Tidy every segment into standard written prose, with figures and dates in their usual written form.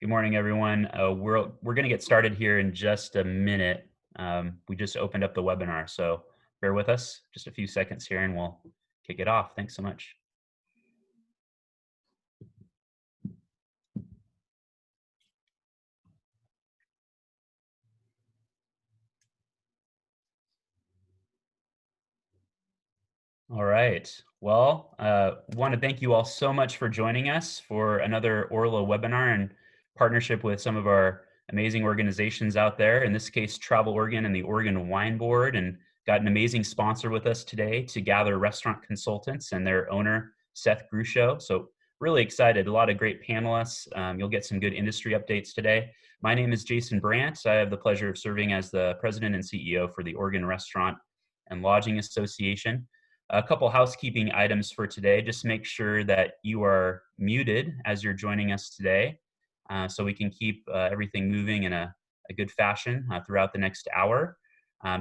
Good morning, everyone. We're going to get started here in just a minute. We just opened up the webinar, so bear with us just a few seconds here and we'll kick it off. Thanks so much. All right. Well, want to thank you all so much for joining us for another ORLA webinar in partnership with some of our amazing organizations out there. In this case, Travel Oregon and the Oregon Wine Board, and got an amazing sponsor with us today to gather restaurant consultants and their owner, Seth Grusho. So really excited. A lot of great panelists. You'll get some good industry updates today. My name is Jason Brandt. I have the pleasure of serving as the president and CEO for the Oregon Restaurant and Lodging Association. A couple housekeeping items for today. Just make sure that you are muted as you're joining us today, so we can keep everything moving in a good fashion throughout the next hour.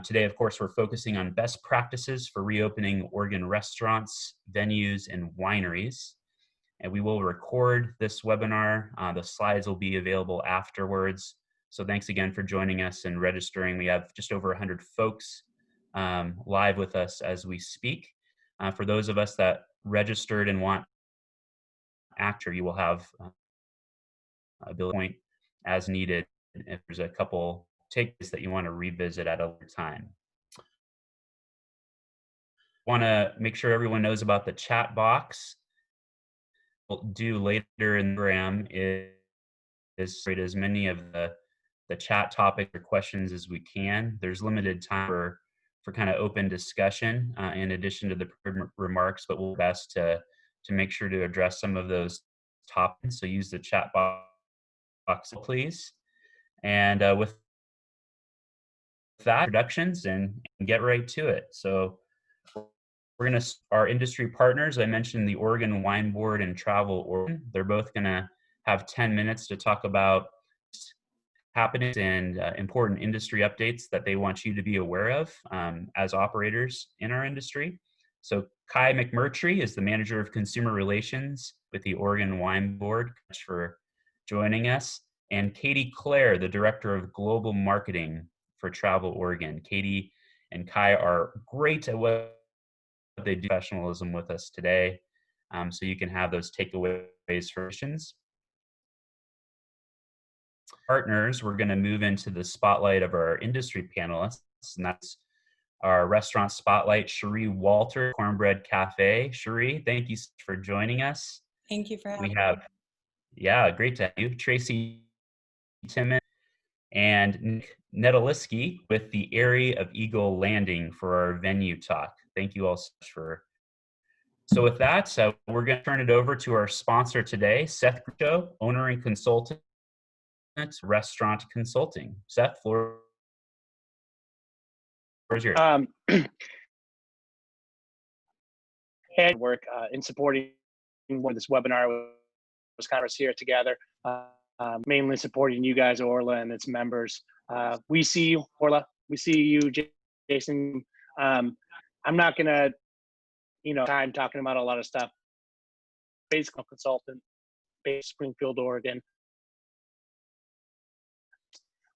Today, of course, we're focusing on best practices for reopening Oregon restaurants, venues, and wineries. And we will record this webinar. The slides will be available afterwards. So thanks again for joining us and registering. We have just over 100 folks live with us as we speak. For those of us that registered and want actor, you will have a bill point as needed if there's a couple takeaways that you want to revisit at a later time. Want to make sure everyone knows about the chat box. What we'll do later in the program is create as many of the chat topics or questions as we can. There's limited time for kind of open discussion in addition to the remarks, but we'll do best to make sure to address some of those topics. So use the chat box, please. And with that, introductions and get right to it. So we're going to, our industry partners, I mentioned the Oregon Wine Board and Travel Oregon. They're both going to have 10 minutes to talk about happenings and important industry updates that they want you to be aware of as operators in our industry. So Kai McMurtry is the Manager of Consumer Relations with the Oregon Wine Board. Thanks for joining us. And Katy Clair, the Director of Global Marketing for Travel Oregon. Katy and Kai are great at what they do, professionalism with us today. So you can have those takeaways for questions. Partners, we're going to move into the spotlight of our industry panelists, and that's our restaurant spotlight, Cherie Walter, Cornbread Cafe. Cherie, thank you for joining us. Thank you for having me. Yeah, great to have you. Tracy Timmons and Nick Netoliski with the area of Eagle Landing for our venue talk. Thank you all so much for. So with that, we're going to turn it over to our sponsor today, Seth Grusho, owner and consultant, Restaurant Consulting. Seth, floor is yours. And work in supporting this webinar was kind of us here together, mainly supporting you guys, ORLA, and its members. We see you, ORLA. We see you, Jason. I'm not gonna, time talking about a lot of stuff. Basic consultant, based Springfield, Oregon.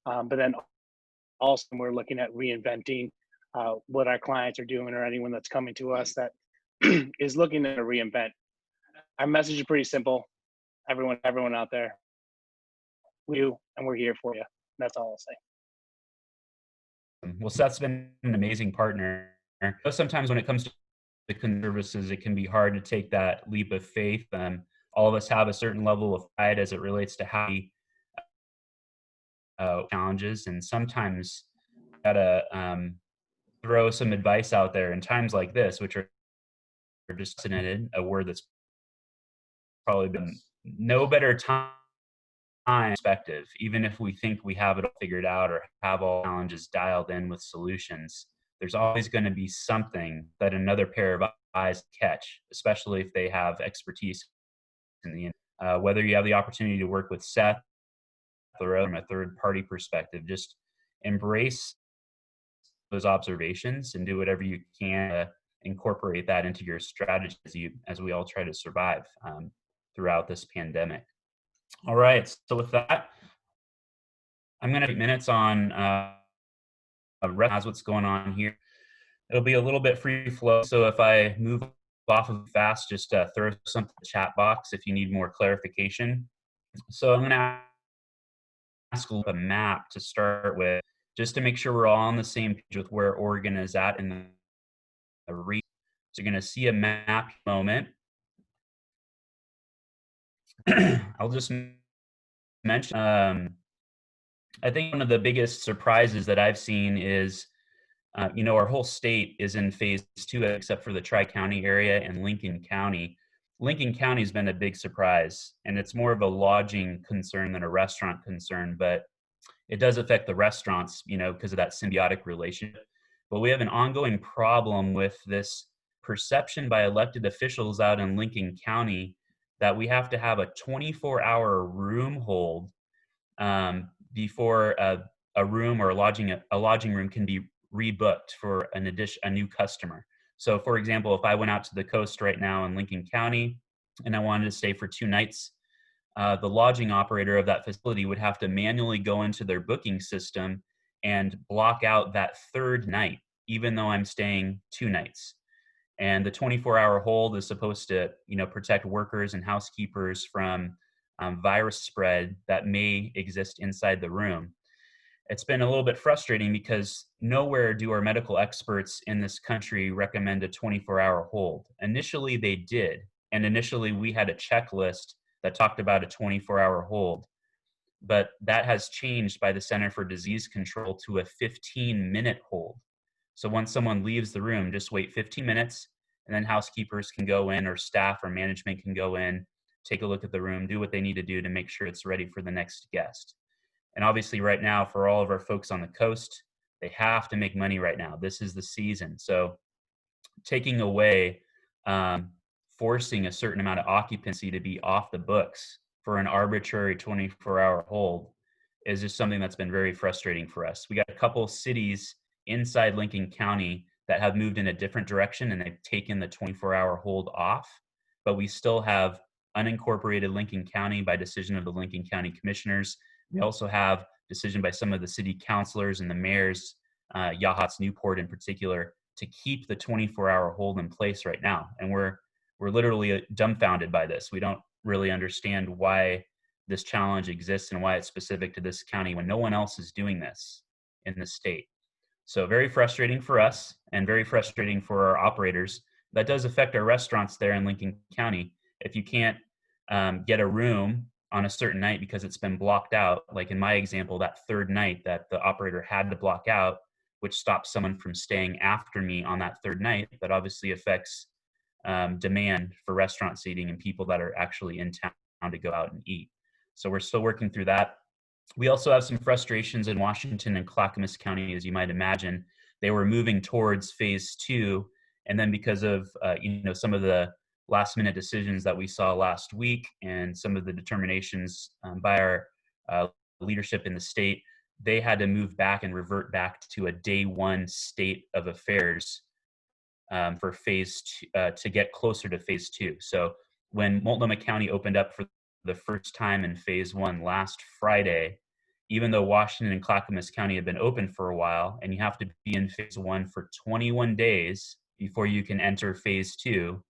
But then also we're looking at reinventing what our clients are doing, or anyone that's coming to us that is looking to reinvent. Our message is pretty simple. Everyone out there, we do, and we're here for you. That's all I'll say. Well, Seth's been an amazing partner. Sometimes when it comes to services, it can be hard to take that leap of faith. All of us have a certain level of pride as it relates to how we challenges, and sometimes gotta throw some advice out there in times like this, which are just a word that's probably been no better time perspective. Even if we think we have it all figured out or have all challenges dialed in with solutions, there's always going to be something that another pair of eyes catch, especially if they have expertise in the whether you have the opportunity to work with Seth or from a third party perspective, just embrace those observations and do whatever you can to incorporate that into your strategy as we all try to survive throughout this pandemic. All right. So with that, I'm going to 8 minutes on as what's going on here. It'll be a little bit free flow. So if I move off of fast, just throw something in the chat box if you need more clarification. So I'm going to ask a map to start with, just to make sure we're all on the same page with where Oregon is at in the region. So you're going to see a map moment. I'll just mention, I think one of the biggest surprises that I've seen is, our whole state is in phase two, except for the Tri-County area and Lincoln County. Lincoln County has been a big surprise, and it's more of a lodging concern than a restaurant concern, but it does affect the restaurants, because of that symbiotic relationship. But we have an ongoing problem with this perception by elected officials out in Lincoln County that we have to have a 24-hour room hold before a room or a lodging room can be rebooked for a new customer. So, for example, if I went out to the coast right now in Lincoln County and I wanted to stay for 2 nights, the lodging operator of that facility would have to manually go into their booking system and block out that third night, even though I'm staying 2 nights. And the 24-hour hold is supposed to, protect workers and housekeepers from virus spread that may exist inside the room. It's been a little bit frustrating because nowhere do our medical experts in this country recommend a 24-hour hold. Initially, they did. And initially, we had a checklist that talked about a 24-hour hold. But that has changed by the Center for Disease Control to a 15-minute hold. So once someone leaves the room, just wait 15 minutes, and then housekeepers can go in, or staff or management can go in, take a look at the room, do what they need to do to make sure it's ready for the next guest. And obviously, right now, for all of our folks on the coast, they have to make money right now. This is the season. So taking away, um, forcing a certain amount of occupancy to be off the books for an arbitrary 24-hour hold is just something that's been very frustrating for us. We got a couple cities inside Lincoln County that have moved in a different direction and they've taken the 24-hour hold off, but we still have unincorporated Lincoln County by decision of the Lincoln County Commissioners. We also have decision by some of the city councilors and the mayors, Yachats Newport in particular, to keep the 24-hour hold in place right now. And we're literally dumbfounded by this. We don't really understand why this challenge exists and why it's specific to this county when no one else is doing this in the state. So very frustrating for us and very frustrating for our operators. That does affect our restaurants there in Lincoln County. If you can't get a room on a certain night because it's been blocked out, like in my example, that third night that the operator had to block out, which stops someone from staying after me on that third night, that obviously affects demand for restaurant seating and people that are actually in town to go out and eat. So we're still working through that. We also have some frustrations in Washington and Clackamas County, as you might imagine. They were moving towards phase two, and then because of some of the last minute decisions that we saw last week and some of the determinations by our leadership in the state, they had to move back and revert back to a day one state of affairs for phase two, to get closer to phase two. So when Multnomah County opened up for the first time in phase one last Friday, even though Washington and Clackamas County had been open for a while, and you have to be in phase one for 21 days before you can enter phase two.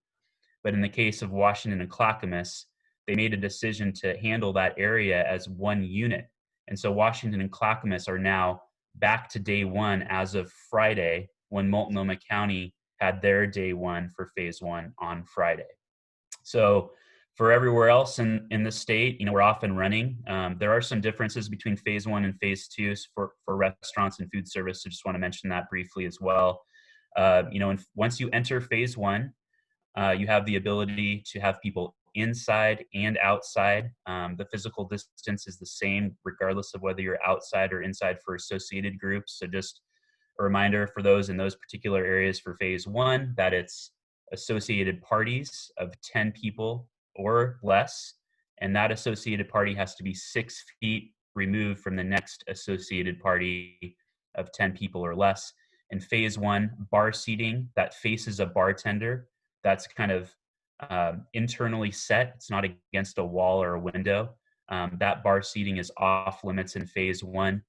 But in the case of Washington and Clackamas, they made a decision to handle that area as one unit. And so Washington and Clackamas are now back to day one as of Friday, when Multnomah County had their day one for phase one on Friday. So for everywhere else in the state, we're off and running. There are some differences between phase one and phase two for restaurants and food service. I just want to mention that briefly as well. And once you enter phase one, you have the ability to have people inside and outside. The physical distance is the same regardless of whether you're outside or inside for associated groups. So just a reminder for those in those particular areas for phase one that it's associated parties of 10 people or less, and that associated party has to be 6 feet removed from the next associated party of 10 people or less. In phase one, bar seating that faces a bartender, that's kind of internally set. It's not against a wall or a window. That bar seating is off limits in phase one.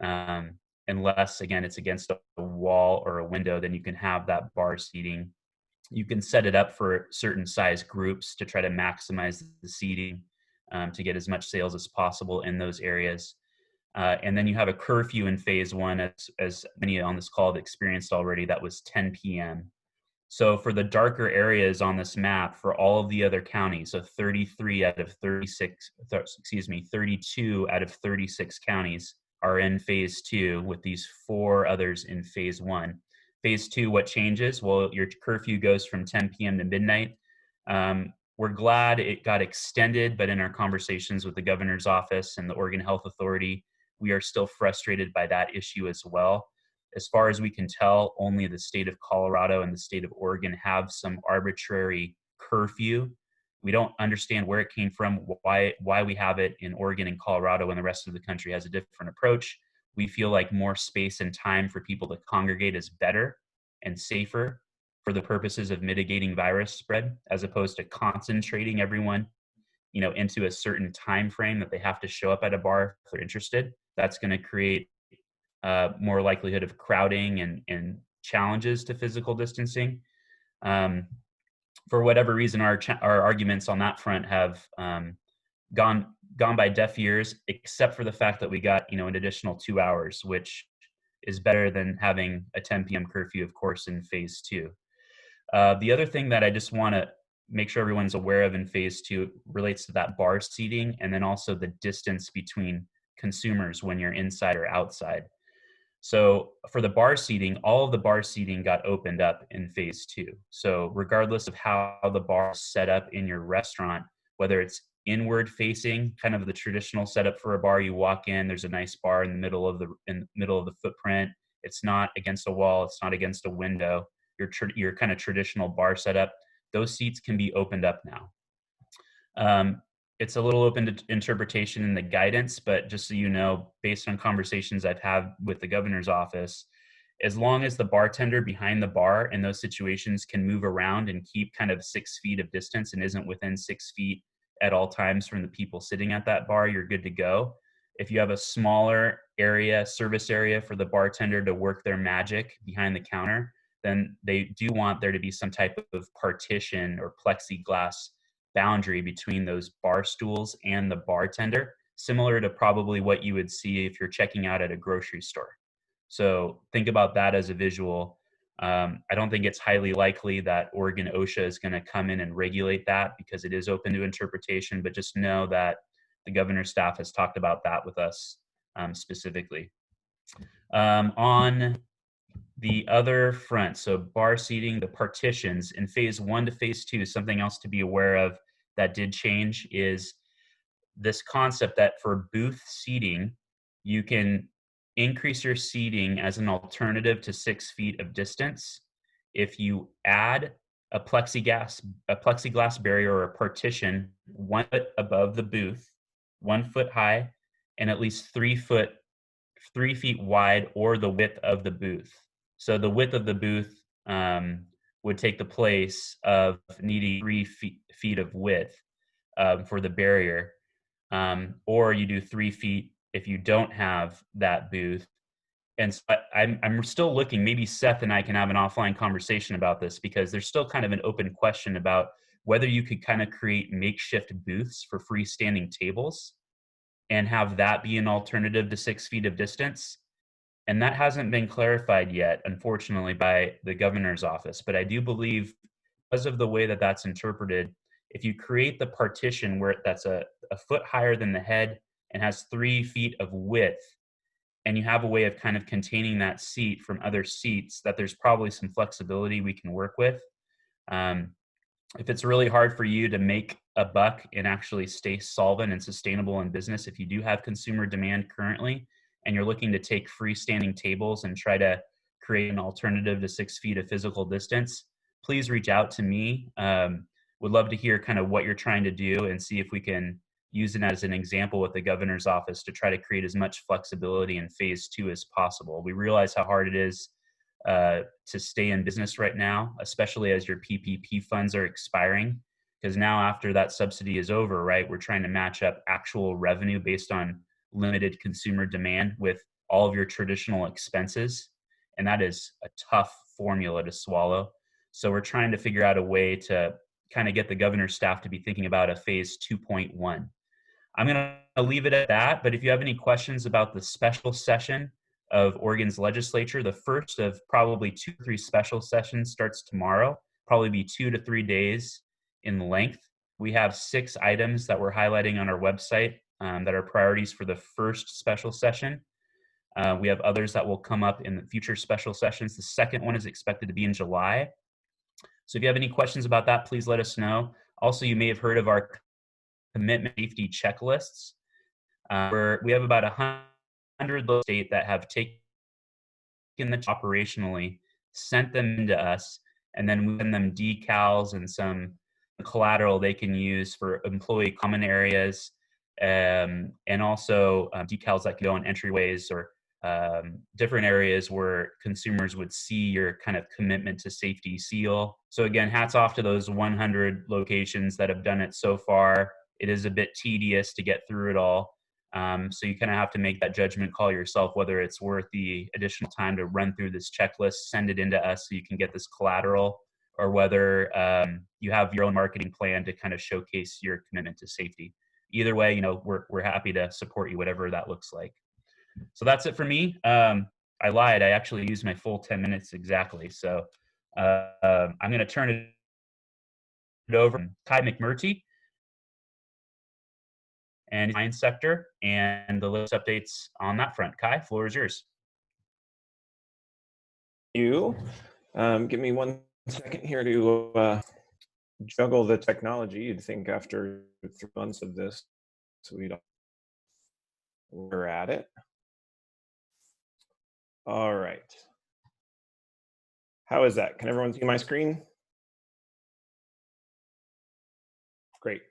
Unless, again, it's against a wall or a window, then you can have that bar seating. You can set it up for certain size groups to try to maximize the seating, to get as much sales as possible in those areas. And then you have a curfew in phase one, as many on this call have experienced already, that was 10 p.m. So for the darker areas on this map, for all of the other counties, so 33 out of 36, 32 out of 36 counties are in phase two, with these 4 others in phase one. Phase two, what changes? Well, your curfew goes from 10 p.m. to midnight. We're glad it got extended, but in our conversations with the governor's office and the Oregon Health Authority, we are still frustrated by that issue as well. As far as we can tell, only the state of Colorado and the state of Oregon have some arbitrary curfew. We don't understand where it came from, why we have it in Oregon and Colorado when the rest of the country has a different approach. We feel like more space and time for people to congregate is better and safer for the purposes of mitigating virus spread, as opposed to concentrating everyone, into a certain time frame that they have to show up at a bar if they're interested. That's going to create more likelihood of crowding and challenges to physical distancing. For whatever reason, our arguments on that front have gone by deaf ears, except for the fact that we got an additional 2 hours, which is better than having a 10 p.m. curfew, of course, in phase two. The other thing that I just want to make sure everyone's aware of in phase two relates to that bar seating, and then also the distance between consumers when you're inside or outside. So for the bar seating, all of the bar seating got opened up in phase two. So regardless of how the bar is set up in your restaurant, whether it's inward facing, kind of the traditional setup for a bar, you walk in, there's a nice bar in the middle of the footprint. It's not against a wall, it's not against a window. Your kind of traditional bar setup, those seats can be opened up now. It's a little open to interpretation in the guidance, but just so you know, based on conversations I've had with the governor's office, as long as the bartender behind the bar in those situations can move around and keep kind of 6 feet of distance and isn't within 6 feet at all times from the people sitting at that bar, you're good to go. If you have a smaller area, service area for the bartender to work their magic behind the counter, then they do want there to be some type of partition or plexiglass boundary between those bar stools and the bartender, similar to probably what you would see if you're checking out at a grocery store. So think about that as a visual. I don't think it's highly likely that Oregon OSHA is going to come in and regulate that, because it is open to interpretation, but just know that the governor's staff has talked about that with us specifically. On the other front, so bar seating, the partitions in phase one to phase two, something else to be aware of that did change is this concept that for booth seating, you can increase your seating as an alternative to 6 feet of distance if you add a plexiglass barrier or a partition 1 foot above the booth, 1 foot high, and at least 3 feet wide, or the width of the booth. So the width of the booth would take the place of needing 3 feet of width for the barrier, or you do 3 feet if you don't have that booth. And so I'm still looking, maybe Seth and I can have an offline conversation about this, because there's still kind of an open question about whether you could kind of create makeshift booths for freestanding tables and have that be an alternative to 6 feet of distance. And that hasn't been clarified yet, unfortunately, by the governor's office. But I do believe, because of the way that that's interpreted, if you create the partition where that's a foot higher than the head and has 3 feet of width, and you have a way of kind of containing that seat from other seats, that there's probably some flexibility we can work with. If it's really hard for you to make a buck and actually stay solvent and sustainable in business, if you do have consumer demand currently, and you're looking to take freestanding tables and try to create an alternative to 6 feet of physical distance, please reach out to me. Would love to hear kind of what you're trying to do and see if we can use it as an example with the governor's office to try to create as much flexibility in phase two as possible. We realize how hard it is to stay in business right now, especially as your PPP funds are expiring. because now after that subsidy is over, right, we're trying to match up actual revenue based on limited consumer demand with all of your traditional expenses. And that is a tough formula to swallow. So we're trying to figure out a way to kind of get the governor's staff to be thinking about a phase 2.1. I'm going to leave it at that. But if you have any questions about the special session of Oregon's legislature, the first of probably 2 or 3 special sessions starts tomorrow, probably be 2 to 3 days in length. We have 6 items that we're highlighting on our website that are priorities for the first special session. We have others that will come up in the future special sessions. The second one is expected to be in July. So if you have any questions about that, please let us know. Also, you may have heard of our commitment safety checklists, where we have about 100 states that have taken the operationally, sent them to us, and then we send them decals and some collateral they can use for employee common areas, and also decals that can go on entryways or different areas where consumers would see your kind of commitment to safety seal. So again, hats off to those 100 locations that have done it so far. It is a bit tedious to get through it all. So you kind of have to make that judgment call yourself, whether it's worth the additional time to run through this checklist, send it into us so you can get this collateral, or whether you have your own marketing plan to kind of showcase your commitment to safety. Either way, you know, we're happy to support you, whatever that looks like. So that's it for me. I lied. I actually used my full 10 minutes exactly. So I'm going to turn it over to Kai McMurtry and wine sector and the latest updates on that front. Kai, floor is yours. You give me 1 second here to juggle the technology. You'd think after 3 months of this, we're at it. All right. How is that? Can everyone see my screen? Great.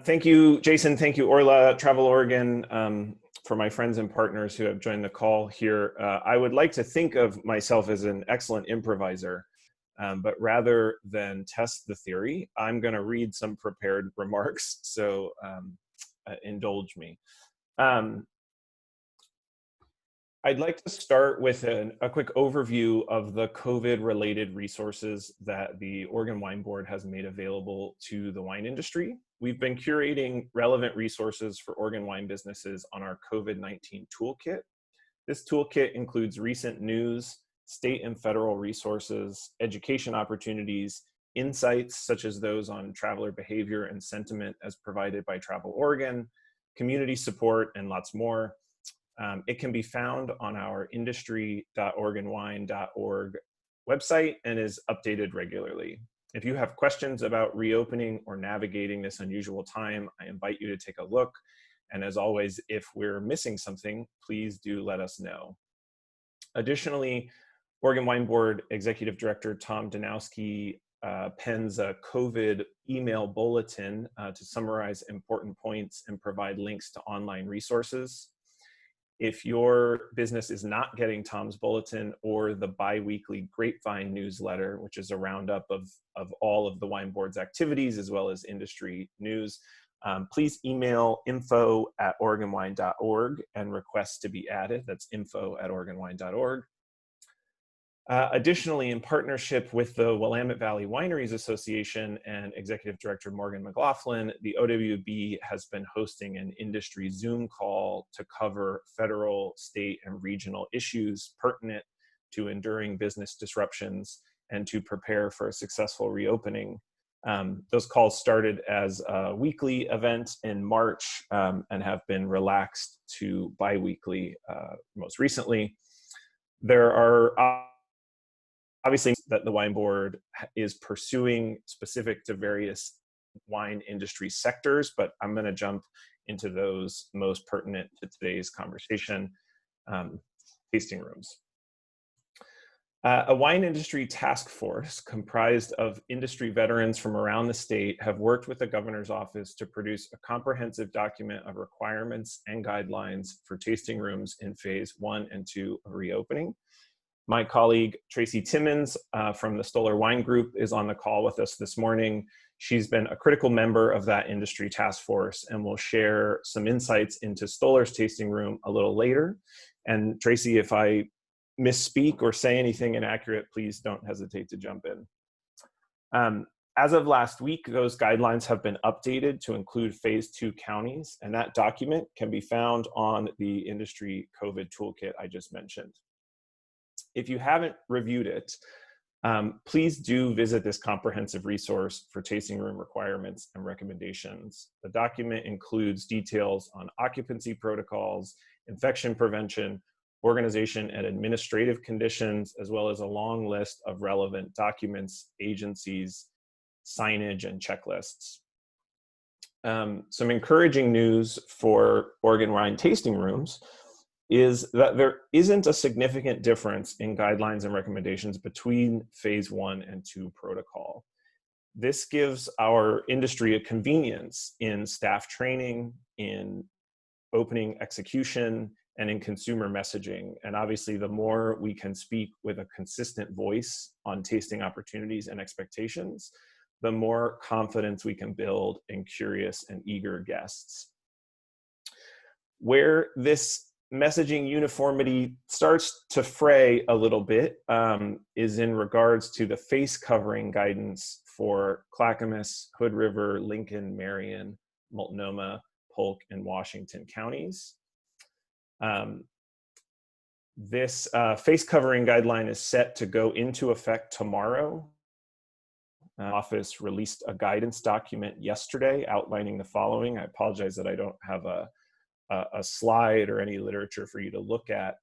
Thank you, Jason. Thank you, Orla, Travel Oregon, for my friends and partners who have joined the call here. I would like to think of myself as an excellent improviser, but rather than test the theory, I'm going to read some prepared remarks, so indulge me. I'd like to start with a quick overview of the COVID-related resources that the Oregon Wine Board has made available to the wine industry. We've been curating relevant resources for Oregon wine businesses on our COVID-19 toolkit. This toolkit includes recent news, state and federal resources, education opportunities, insights such as those on traveler behavior and sentiment as provided by Travel Oregon, community support, and lots more. It can be found on our industry.oregonwine.org website and is updated regularly. If you have questions about reopening or navigating this unusual time, I invite you to take a look. And as always, if we're missing something, please do let us know. Additionally, Oregon Wine Board Executive Director Tom Danowski pens a COVID email bulletin to summarize important points and provide links to online resources. If your business is not getting Tom's bulletin or the bi-weekly Grapevine newsletter, which is a roundup of all of the Wine Board's activities as well as industry news, please email info@oregonwine.org and request to be added. That's info@oregonwine.org. Additionally, in partnership with the Willamette Valley Wineries Association and Executive Director Morgan McLaughlin, the OWB has been hosting an industry Zoom call to cover federal, state, and regional issues pertinent to enduring business disruptions and to prepare for a successful reopening. Those calls started as a weekly event in March and have been relaxed to bi-weekly most recently. There are obviously that the Wine Board is pursuing specific to various wine industry sectors, but I'm going to jump into those most pertinent to today's conversation. Tasting rooms. A wine industry task force comprised of industry veterans from around the state have worked with the governor's office to produce a comprehensive document of requirements and guidelines for tasting rooms in phase 1 and 2 of reopening. My colleague, Tracy Timmons from the Stoller Wine Group is on the call with us this morning. She's been a critical member of that industry task force and will share some insights into Stoller's tasting room a little later. And Tracy, if I misspeak or say anything inaccurate, please don't hesitate to jump in. As of last week, those guidelines have been updated to include phase 2 counties, and that document can be found on the industry COVID toolkit I just mentioned. If you haven't reviewed it, please do visit this comprehensive resource for tasting room requirements and recommendations. The document includes details on occupancy protocols, infection prevention, organization and administrative conditions, as well as a long list of relevant documents, agencies, signage, and checklists. Some encouraging news for Oregon wine tasting rooms is that there isn't a significant difference in guidelines and recommendations between phase 1 and 2 protocol. This gives our industry a convenience in staff training, in opening execution, and in consumer messaging. And obviously, the more we can speak with a consistent voice on tasting opportunities and expectations, the more confidence we can build in curious and eager guests. Where this messaging uniformity starts to fray a little bit is in regards to the face covering guidance for Clackamas, Hood River, Lincoln, Marion, Multnomah, Polk, and Washington counties. This face covering guideline is set to go into effect tomorrow. Office released a guidance document yesterday outlining the following. I apologize that I don't have a slide or any literature for you to look at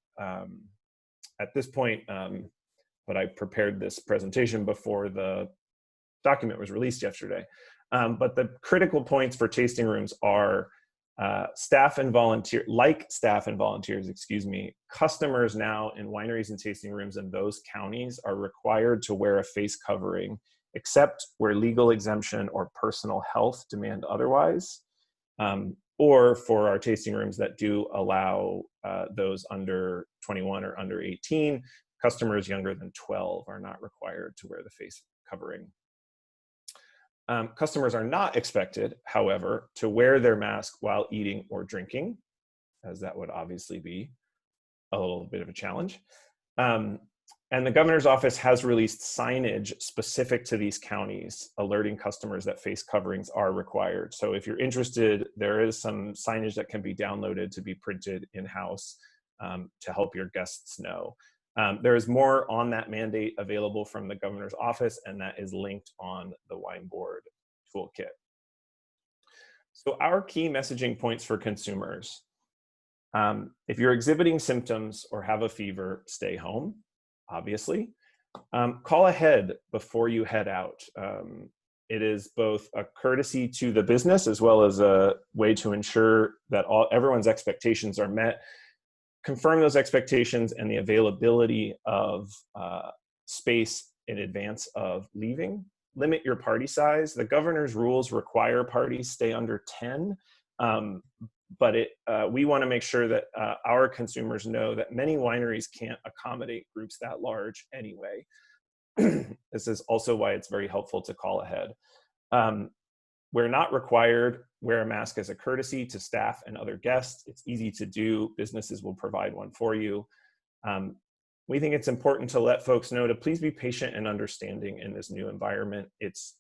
this point, but I prepared this presentation before the document was released yesterday. But the critical points for tasting rooms are staff and volunteers, customers now in wineries and tasting rooms in those counties are required to wear a face covering, except where legal exemption or personal health demand otherwise, or for our tasting rooms that do allow those under 21 or under 18, customers younger than 12 are not required to wear the face covering. Customers are not expected, however, to wear their mask while eating or drinking, as that would obviously be a little bit of a challenge. And the governor's office has released signage specific to these counties, alerting customers that face coverings are required. So if you're interested, there is some signage that can be downloaded to be printed in-house to help your guests know. There is more on that mandate available from the governor's office, and that is linked on the Wine Board toolkit. So our key messaging points for consumers. If you're exhibiting symptoms or have a fever, stay home, obviously. Call ahead before you head out. It is both a courtesy to the business as well as a way to ensure that everyone's expectations are met. Confirm those expectations and the availability of space in advance of leaving. Limit your party size. The governor's rules require parties stay under 10, but we want to make sure that our consumers know that many wineries can't accommodate groups that large anyway. This is also why it's very helpful to call ahead. Where not required, wear a mask as a courtesy to staff and other guests. It's easy to do. Businesses will provide one for you. We think it's important to let folks know to please be patient and understanding in this new environment. It's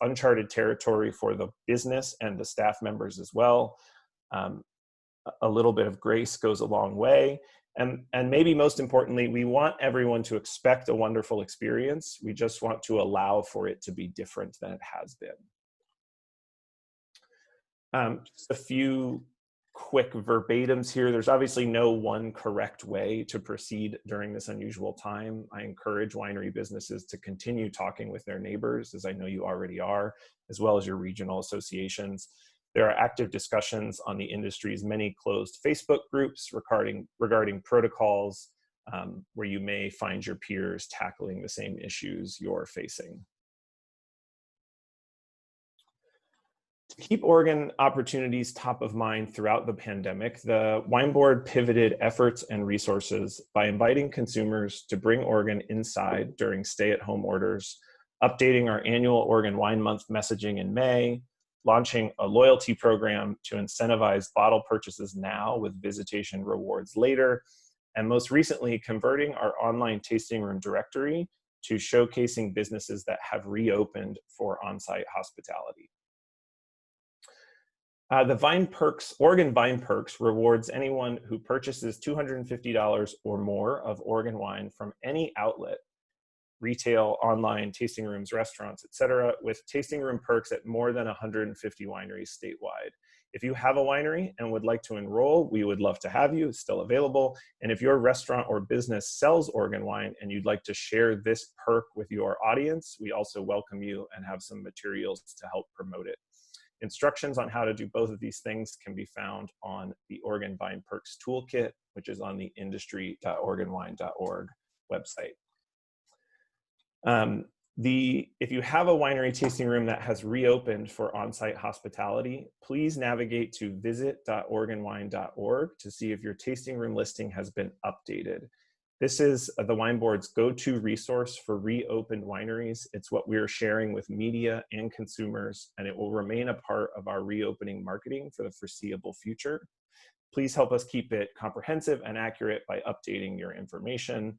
uncharted territory for the business and the staff members as well. A little bit of grace goes a long way. And maybe most importantly, we want everyone to expect a wonderful experience. We just want to allow for it to be different than it has been. Just a few quick verbatims here. There's obviously no one correct way to proceed during this unusual time. I encourage winery businesses to continue talking with their neighbors, as I know you already are, as well as your regional associations. There are active discussions on the industry's many closed Facebook groups regarding protocols where you may find your peers tackling the same issues you're facing. To keep Oregon opportunities top of mind throughout the pandemic, the Wine Board pivoted efforts and resources by inviting consumers to bring Oregon inside during stay-at-home orders updating our annual Oregon Wine Month messaging in May, launching a loyalty program to incentivize bottle purchases now with visitation rewards later, and most recently, converting our online tasting room directory to showcasing businesses that have reopened for on-site hospitality. The Oregon Vine Perks rewards anyone who purchases $250 or more of Oregon wine from any outlet, retail, online, tasting rooms, restaurants, etc., with tasting room perks at more than 150 wineries statewide. If you have a winery and would like to enroll, we would love to have you. It's still available. And if your restaurant or business sells Oregon wine and you'd like to share this perk with your audience, we also welcome you and have some materials to help promote it. Instructions on how to do both of these things can be found on the Oregon Vine Perks Toolkit, which is on the industry.oregonwine.org website. If you have a winery tasting room that has reopened for on-site hospitality, please navigate to visit.oregonwine.org to see if your tasting room listing has been updated. This is the Wine Board's go-to resource for reopened wineries. It's what we're sharing with media and consumers, and it will remain a part of our reopening marketing for the foreseeable future. Please help us keep it comprehensive and accurate by updating your information.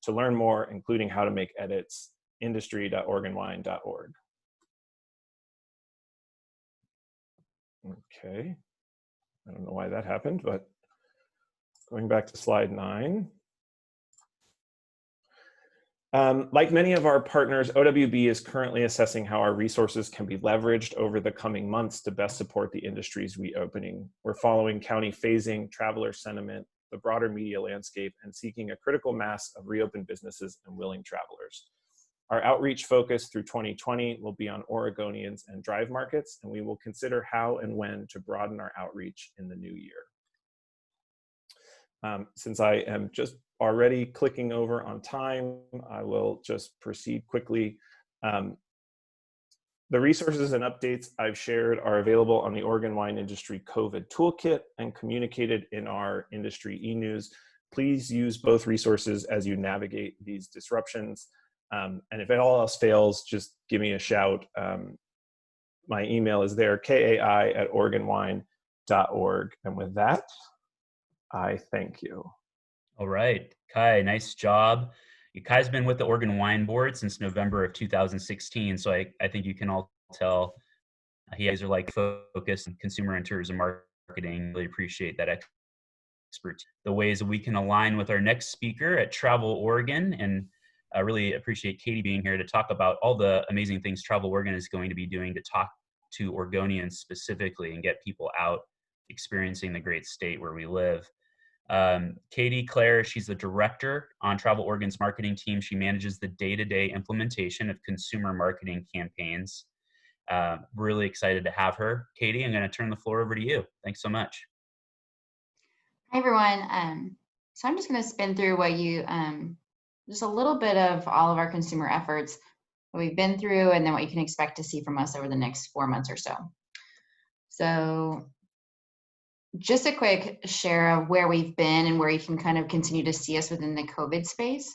To learn more, including how to make edits, industry.oregonwine.org. Okay, I don't know why that happened, but going back to slide 9. Like many of our partners, OWB is currently assessing how our resources can be leveraged over the coming months to best support the industry's reopening. We're following county phasing, traveler sentiment, the broader media landscape, and seeking a critical mass of reopened businesses and willing travelers. Our outreach focus through 2020 will be on Oregonians and drive markets, and we will consider how and when to broaden our outreach in the new year. Since I am just already clicking over on time, I will just proceed quickly. The resources and updates I've shared are available on the Oregon Wine Industry COVID Toolkit and communicated in our industry e-news. Please use both resources as you navigate these disruptions. And if it all else fails, just give me a shout. My email is there, kai@oregonwine.org. And with that, I thank you. All right, Kai, nice job. Kai's been with the Oregon Wine Board since November of 2016, so I think you can all tell he guys are like focused on consumer and tourism marketing. Really appreciate that expertise. The ways that we can align with our next speaker at Travel Oregon, and I really appreciate Katy being here to talk about all the amazing things Travel Oregon is going to be doing to talk to Oregonians specifically and get people out experiencing the great state where we live. Katy Clair, she's the director on Travel Oregon's marketing team. She manages the day-to-day implementation of consumer marketing campaigns. Really excited to have her. Katy, I'm going to turn the floor over to you. Thanks so much. Hi, everyone. So I'm just going to spin through what you, just a little bit of all of our consumer efforts that we've been through, and then what you can expect to see from us over the next 4 months or so. So just a quick share of where we've been and where you can kind of continue to see us within the COVID space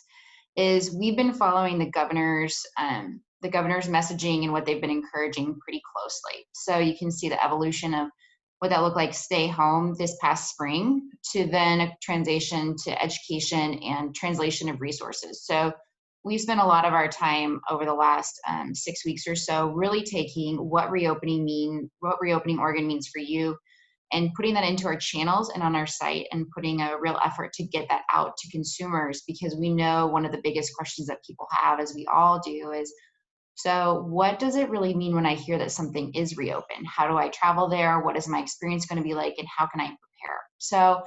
is we've been following the governor's messaging and what they've been encouraging pretty closely. So you can see the evolution of what that looked like stay home this past spring to then a transition to education and translation of resources. So we've spent a lot of our time over the last 6 weeks or so really taking what reopening Oregon means for you, and putting that into our channels and on our site, and putting a real effort to get that out to consumers, because we know one of the biggest questions that people have, as we all do, is, so what does it really mean when I hear that something is reopened? How do I travel there? What is my experience going to be like, and how can I prepare? So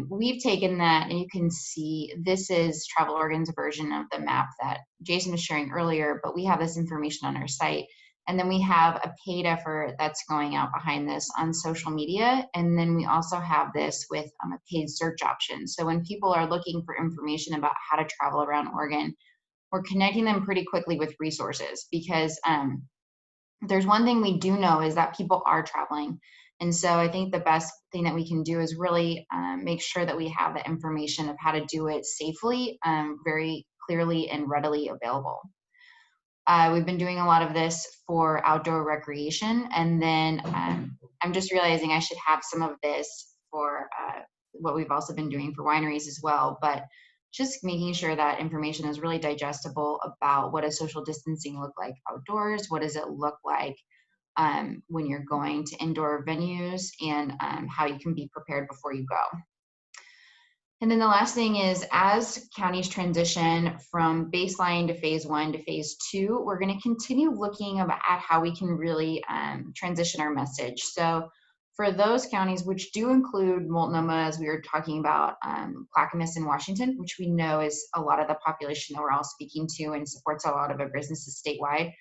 we've taken that, and you can see this is Travel Oregon's version of the map that Jason was sharing earlier, but we have this information on our site. And then we have a paid effort that's going out behind this on social media. And then we also have this with a paid search option. So when people are looking for information about how to travel around Oregon, we're connecting them pretty quickly with resources, because there's one thing we do know is that people are traveling. And so I think the best thing that we can do is really make sure that we have the information of how to do it safely, very clearly and readily available. We've been doing a lot of this for outdoor recreation, and then I'm just realizing I should have some of this for what we've also been doing for wineries as well, but just making sure that information is really digestible about what does social distancing look like outdoors, what does it look like when you're going to indoor venues, and how you can be prepared before you go. And then the last thing is, as counties transition from baseline to phase 1 to phase 2, we're going to continue looking at how we can really transition our message. So for those counties, which do include Multnomah, as we were talking about, Clackamas in Washington, which we know is a lot of the population that we're all speaking to and supports a lot of our businesses statewide,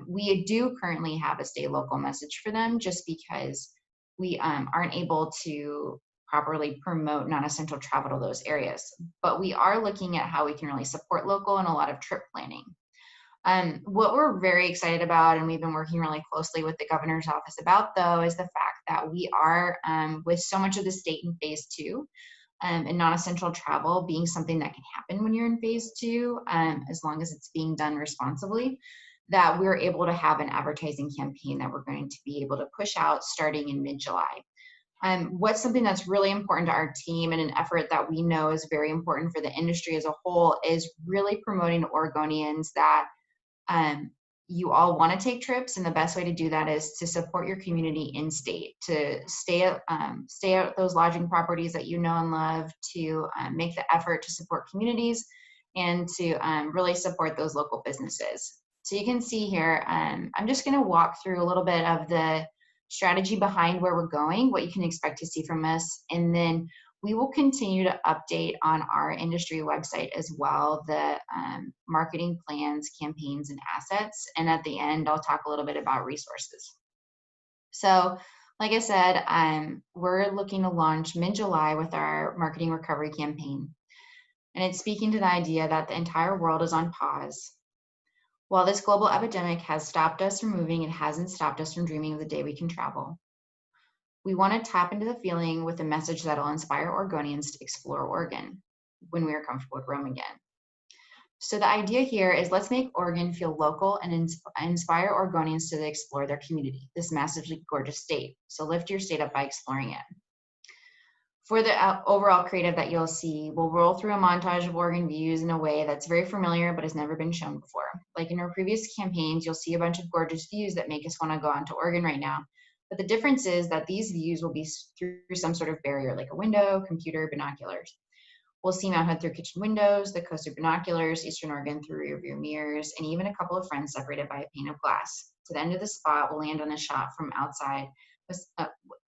we do currently have a stay local message for them, just because we aren't able to properly promote non-essential travel to those areas. But we are looking at how we can really support local and a lot of trip planning. What we're very excited about, and we've been working really closely with the governor's office about, though, is the fact that we are, with so much of the state in phase 2, and non-essential travel being something that can happen when you're in phase 2, as long as it's being done responsibly, that we're able to have an advertising campaign that we're going to be able to push out starting in mid-July. What's something that's really important to our team and an effort that we know is very important for the industry as a whole is really promoting to Oregonians that you all want to take trips, and the best way to do that is to support your community in state, to stay at those lodging properties that you know and love, to make the effort to support communities, and to really support those local businesses. So you can see here, I'm just going to walk through a little bit of the strategy behind where we're going, what you can expect to see from us, and then we will continue to update on our industry website as well, the marketing plans, campaigns, and assets. And at the end, I'll talk a little bit about resources. So like I said, we're looking to launch mid-July with our marketing recovery campaign. And it's speaking to the idea that the entire world is on pause. While this global epidemic has stopped us from moving, it hasn't stopped us from dreaming of the day we can travel. We want to tap into the feeling with a message that'll inspire Oregonians to explore Oregon when we are comfortable with Rome again. So the idea here is, let's make Oregon feel local and inspire Oregonians to explore their community, this massively gorgeous state. So lift your state up by exploring it. For the overall creative that you'll see, we'll roll through a montage of Oregon views in a way that's very familiar but has never been shown before. Like in our previous campaigns, you'll see a bunch of gorgeous views that make us want to go on to Oregon right now. But the difference is that these views will be through some sort of barrier, like a window, computer, binoculars. We'll see Mount Hood through kitchen windows, the coast through binoculars, Eastern Oregon through rear view mirrors, and even a couple of friends separated by a pane of glass. To the end of the spot, we'll land on a shot from outside,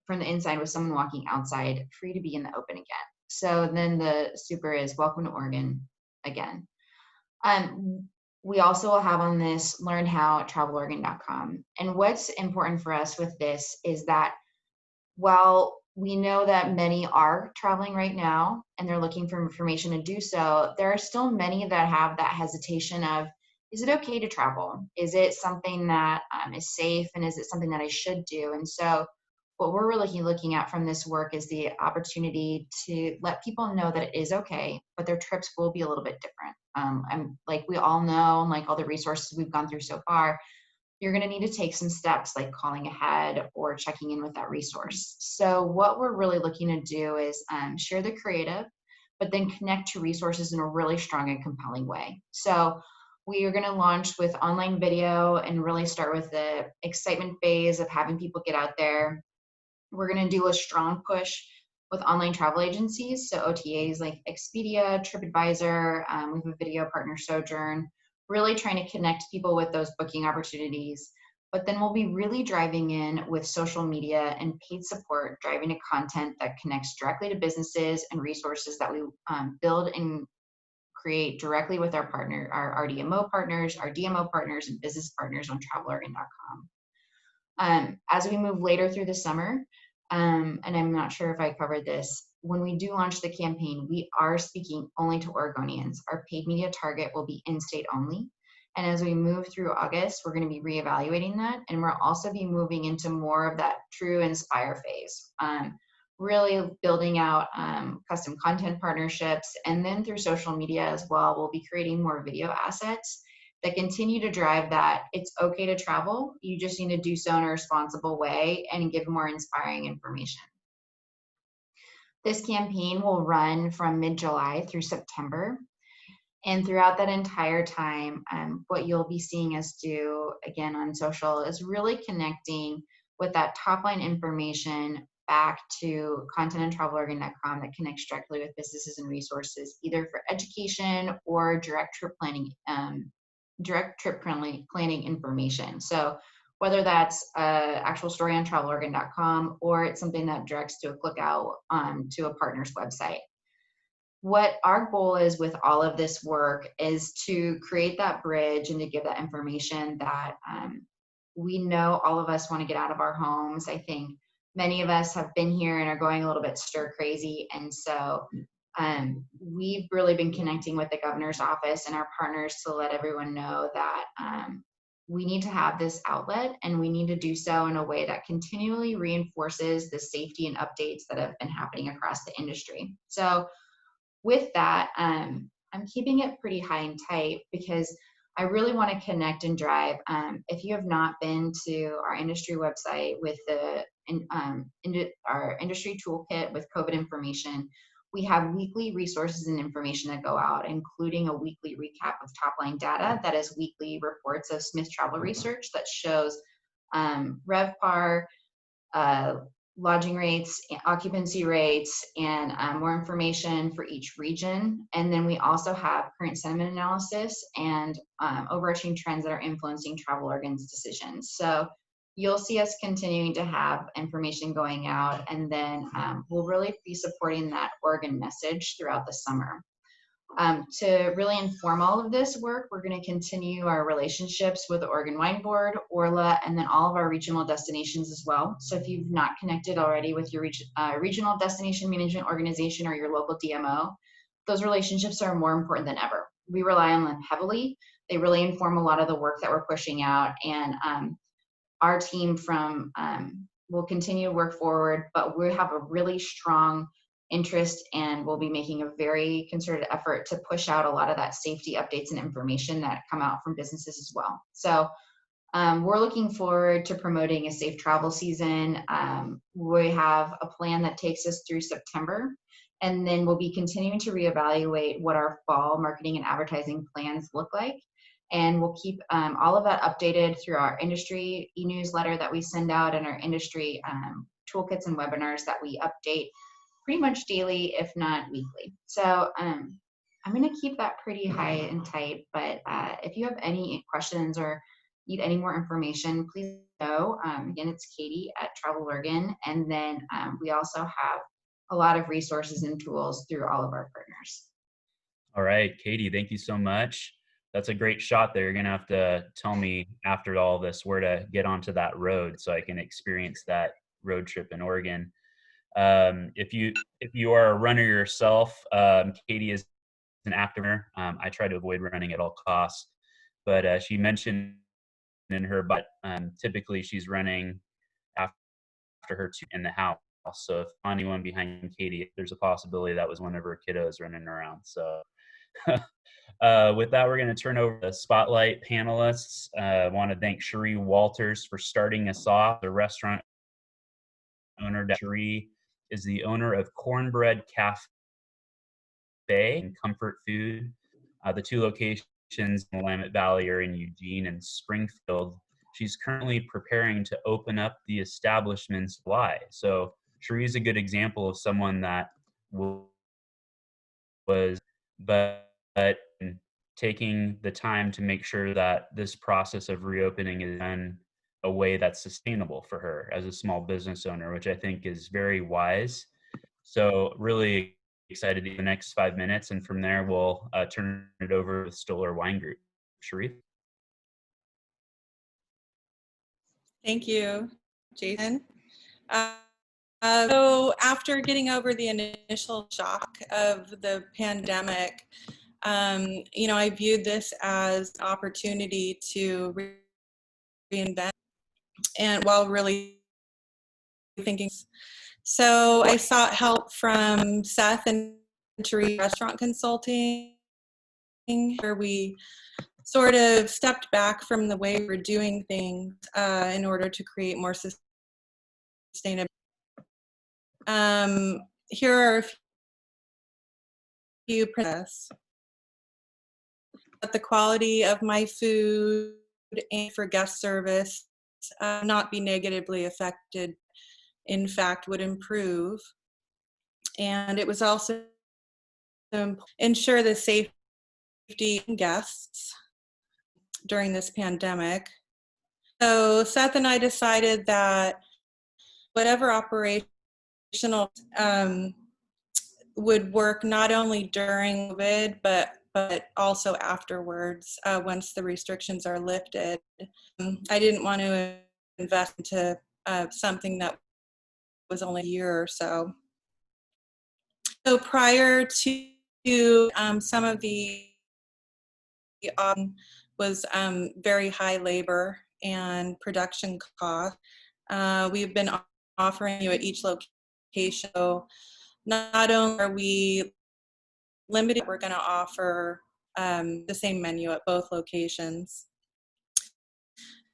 from the inside, with someone walking outside, free to be in the open again. So then the super is welcome to Oregon again. We also will have on this learn how at traveloregon.com. And what's important for us with this is that while we know that many are traveling right now and they're looking for information to do so, there are still many that have that hesitation of, is it okay to travel? Is it something that is safe, and is it something that I should do? And so what we're really looking at from this work is the opportunity to let people know that it is okay, but their trips will be a little bit different. And like we all know, and like all the resources we've gone through so far, you're going to need to take some steps like calling ahead or checking in with that resource. So what we're really looking to do is share the creative, but then connect to resources in a really strong and compelling way. So we are going to launch with online video and really start with the excitement phase of having people get out there. We're going to do a strong push with online travel agencies, so OTAs like Expedia, TripAdvisor, we have a video partner, Sojourn, really trying to connect people with those booking opportunities. But then we'll be really driving in with social media and paid support, driving to content that connects directly to businesses and resources that we build and create directly with our partner, our RDMO partners, our DMO partners, and business partners on traveloregon.com. As we move later through the summer, and I'm not sure if I covered this, when we do launch the campaign, we are speaking only to Oregonians. Our paid media target will be in-state only. And as we move through August, we're going to be reevaluating that. And we'll also be moving into more of that true inspire phase, really building out custom content partnerships. And then through social media as well, we'll be creating more video assets that continue to drive that it's okay to travel. You just need to do so in a responsible way and give more inspiring information. This campaign will run from mid-July through September. And throughout that entire time, what you'll be seeing us do, again, on social is really connecting with that top line information back to contentandtraveloregon.com that connects directly with businesses and resources, either for education or direct trip planning information. So whether that's an actual story on traveloregon.com or it's something that directs to a click out to a partner's website. What our goal is with all of this work is to create that bridge and to give that information that we know all of us want to get out of our homes. I think many of us have been here and are going a little bit stir crazy. And so we've really been connecting with the governor's office and our partners to let everyone know that we need to have this outlet, and we need to do so in a way that continually reinforces the safety and updates that have been happening across the industry. So with that, I'm keeping it pretty high and tight because I really want to connect and drive. If you have not been to our industry website with our industry toolkit with COVID information, we have weekly resources and information that go out, including a weekly recap of top-line data that is weekly reports of Smith Travel Research that shows RevPAR, lodging rates, occupancy rates, and more information for each region. And then we also have current sentiment analysis and overarching trends that are influencing Travel Oregon's decisions. So you'll see us continuing to have information going out, and then we'll really be supporting that Oregon message throughout the summer. To really inform all of this work, we're going to continue our relationships with the Oregon Wine Board, ORLA, and then all of our regional destinations as well. So if you've not connected already with your regional destination management organization or your local DMO, those relationships are more important than ever. We rely on them heavily. They really inform a lot of the work that we're pushing out, and our team will continue to work forward, but we have a really strong interest, and we'll be making a very concerted effort to push out a lot of that safety updates and information that come out from businesses as well. So we're looking forward to promoting a safe travel season. We have a plan that takes us through September, and then we'll be continuing to reevaluate what our fall marketing and advertising plans look like. And we'll keep all of that updated through our industry e-newsletter that we send out, and our industry toolkits and webinars that we update pretty much daily, if not weekly. So I'm going to keep that pretty high and tight, but if you have any questions or need any more information, please know. Again, it's Katy at Travel Oregon, and then we also have a lot of resources and tools through all of our partners. All right, Katy, thank you so much. That's a great shot there. You're going to have to tell me after all this where to get onto that road so I can experience that road trip in Oregon. If you are a runner yourself, Katy is an active runner. I try to avoid running at all costs, but she mentioned in her, but typically she's running after her two in the house. So if anyone behind Katy, there's a possibility that was one of her kiddos running around. So with that, we're going to turn over to spotlight panelists. I want to thank Cherie Walters for starting us off, the restaurant owner. Cherie is the owner of Cornbread Cafe and Comfort Food. The two locations in the Willamette Valley are in Eugene and Springfield. She's currently preparing to open up the establishment's July. So Cherie is a good example of someone that was taking the time to make sure that this process of reopening is done a way that's sustainable for her as a small business owner, which I think is very wise. So really excited to the next 5 minutes, and from there we'll turn it over to Stoller Wine Group. Cherie. Thank you, Jason. So after getting over the initial shock of the pandemic, I viewed this as an opportunity to reinvent, and while really thinking. So I sought help from Seth and Terry Restaurant Consulting, where we sort of stepped back from the way we're doing things in order to create more sustainable. Here are a few principles. That the quality of my food and for guest service not be negatively affected, in fact would improve. And it was also ensure the safety of guests during this pandemic. So Seth and I decided that whatever operational would work not only during COVID, but also afterwards, once the restrictions are lifted. I didn't want to invest into something that was only a year or so. So prior to some of the was very high labor and production cost. We've been offering you at each location. So not only are we limited, we're going to offer the same menu at both locations.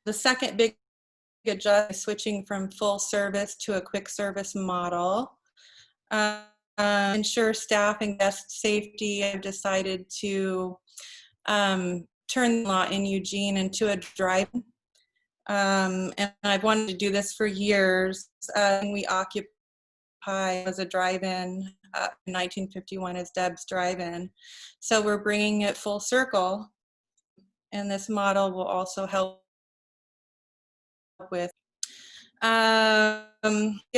The second big adjustment is switching from full service to a quick service model. Ensure staff and guest safety. I've decided to turn the lot in Eugene into a drive-in. And I've wanted to do this for years. We occupy as a drive-in in 1951 as Deb's Drive-In. So we're bringing it full circle, and this model will also help with. We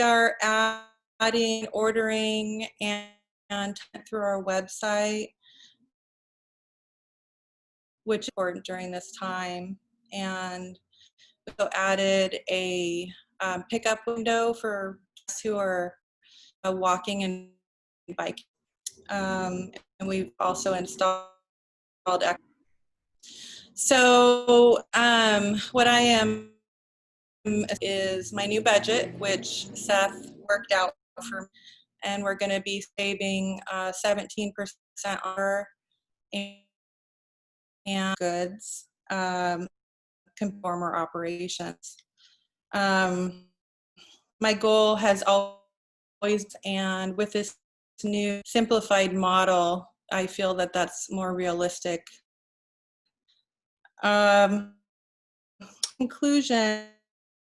are adding ordering and through our website, which is important during this time. And we also added a pickup window for guests who are walking and biking. And we've also installed. So what I am is my new budget, which Seth worked out for me, and we're going to be saving 17% on our and goods conformer operations. My goal has always, and with this new simplified model, I feel that that's more realistic. Conclusion,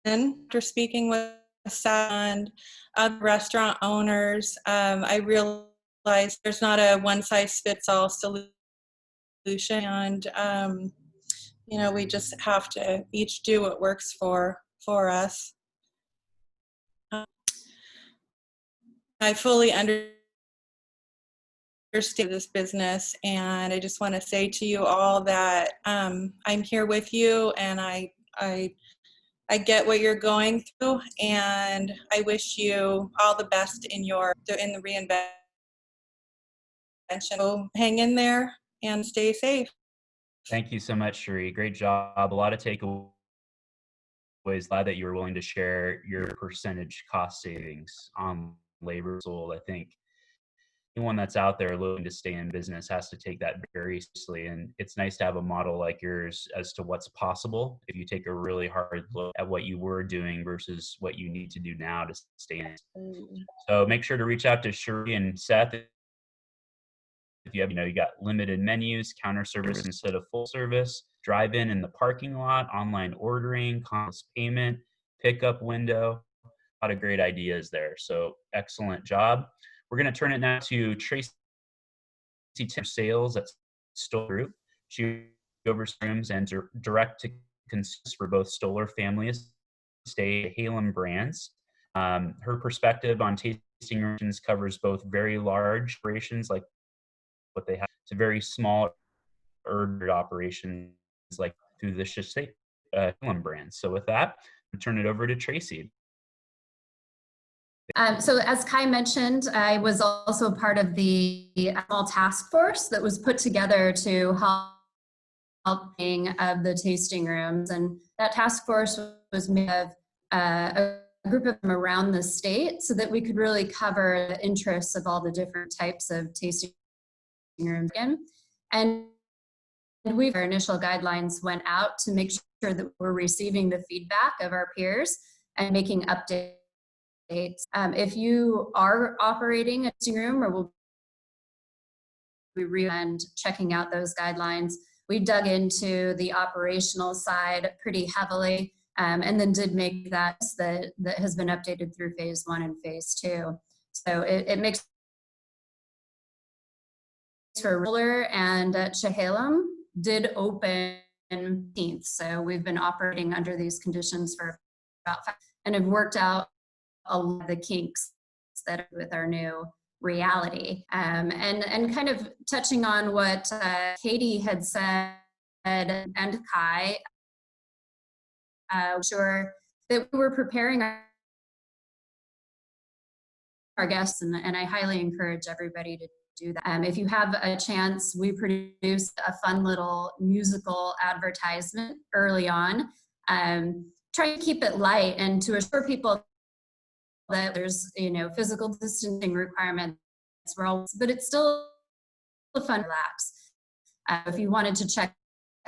after speaking with Seth and other restaurant owners, I realized there's not a one-size-fits-all solution, and you know, we just have to each do what works for us. I fully understand this business, and I just want to say to you all that I'm here with you, and I get what you're going through, and I wish you all the best in the reinvention. So hang in there and stay safe. Thank you so much, Cherie. Great job. A lot of takeaways. Glad that you were willing to share your percentage cost savings on labor sold. I think anyone that's out there looking to stay in business has to take that very seriously. And it's nice to have a model like yours as to what's possible if you take a really hard look at what you were doing versus what you need to do now to stay in. So make sure to reach out to Cherie and Seth. If you have, you got limited menus, counter service instead of full service, drive-in in the parking lot, online ordering, contactless payment, pickup window, a lot of great ideas there. So excellent job. We're going to turn it now to Tracy Sales at Stoller Group. She oversees rooms and direct to consumer for both Stoller family estate Halem brands. Her perspective on tasting rooms covers both very large operations like what they have to very small urban operations like through the Halem brand. So with that, I'll turn it over to Tracy. So as Kai mentioned, I was also part of the small task force that was put together to helping of the tasting rooms. And that task force was made of a group of them around the state so that we could really cover the interests of all the different types of tasting rooms. And our initial guidelines went out to make sure that we're receiving the feedback of our peers and making updates. If you are operating a tasting room, or will be recommend checking out those guidelines. We dug into the operational side pretty heavily, and then did make that has been updated through phase 1 and phase 2. So it makes for Ruler and Chehalem did open 15th. So we've been operating under these conditions for about 5, and have worked out a lot of the kinks that are with our new reality. And kind of touching on what Katy had said and Kai, sure that we were preparing our guests, and I highly encourage everybody to do that. If you have a chance, we produced a fun little musical advertisement early on, trying to keep it light and to assure people that there's, physical distancing requirements, but it's still a fun relax. If you wanted to check